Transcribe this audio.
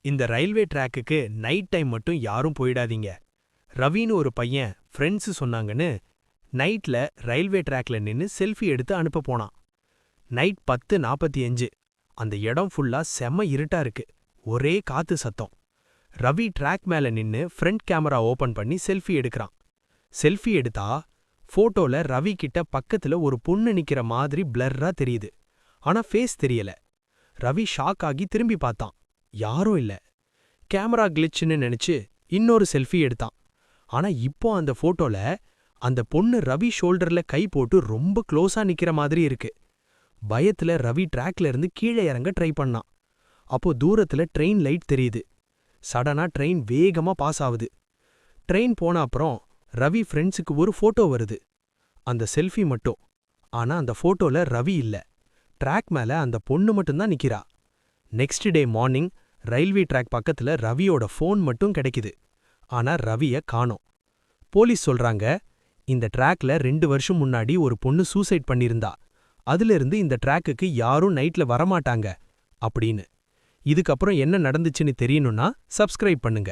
இந்த railway ட்ராக்குக்கு night time மட்டும் யாரும் போயிடாதீங்க. ரவின்னு ஒரு பையன் ஃப்ரெண்ட்ஸ் சொன்னாங்கன்னு நைட்ல ரயில்வே ட்ராக்ல நின்னு செல்ஃபி எடுத்து அனுப்ப போனான். நைட் 10:45. அந்த இடம் ஃபுல்லா செம்ம இருட்டா இருக்கு. ஒரே காத்து சத்தம். ரவி ட்ராக் மேல நின்னு ஃப்ரண்ட் கேமரா ஓபன் பண்ணி செல்ஃபி எடுக்கிறான். செல்ஃபி எடுத்தா போட்டோல ரவி கிட்ட பக்கத்துல ஒரு பொண்ணு நிக்கிற மாதிரி பிளர்ரா தெரியுது. ஆனா ஃபேஸ் தெரியல. ரவி ஷாக் ஆகி திரும்பி பார்த்தான். யாரும் இல்ல. கேமரா கிளிச்சுன்னு நினைச்சு இன்னொரு செல்ஃபி எடுத்தான். ஆனா இப்போ அந்த போட்டோல அந்த பொண்ணு ரவி ஷோல்டர்ல கை போட்டு ரொம்ப க்ளோஸா நிக்கிற மாதிரி இருக்கு. பயத்துல ரவி ட்ராக்ல இருந்து கீழே இறங்க ட்ரை பண்ணான். அப்போ தூரத்துல ட்ரெயின் லைட் தெரியுது. சடனா ட்ரெயின் வேகமா பாஸ் ஆகுது. ட்ரெயின் போன அப்புறம் ரவி ஃப்ரெண்ட்ஸுக்கு ஒரு போட்டோ வருது. அந்த செல்ஃபி மட்டும். ஆனா அந்த போட்டோல ரவி இல்ல. ட்ராக் மேல அந்த பொண்ணு மட்டும்தான் நிக்கிறா. Next day morning railway track பக்கத்துல ரவியோட ஃபோன் மட்டும் கிடைக்குது. ஆனா ரவிய காணோம். போலீஸ் சொல்றாங்க, இந்த ட்ராக்ல 2 வருஷம் முன்னாடி ஒரு பொண்ணு சூசைட் பண்ணிருந்தா. அதிலிருந்து இந்த ட்ராக்குக்கு யாரும் நைட்ல வரமாட்டாங்க அப்படின்னு. இதுக்கப்புறம் என்ன நடந்துச்சுன்னு தெரியணும்னா சப்ஸ்கிரைப் பண்ணுங்க.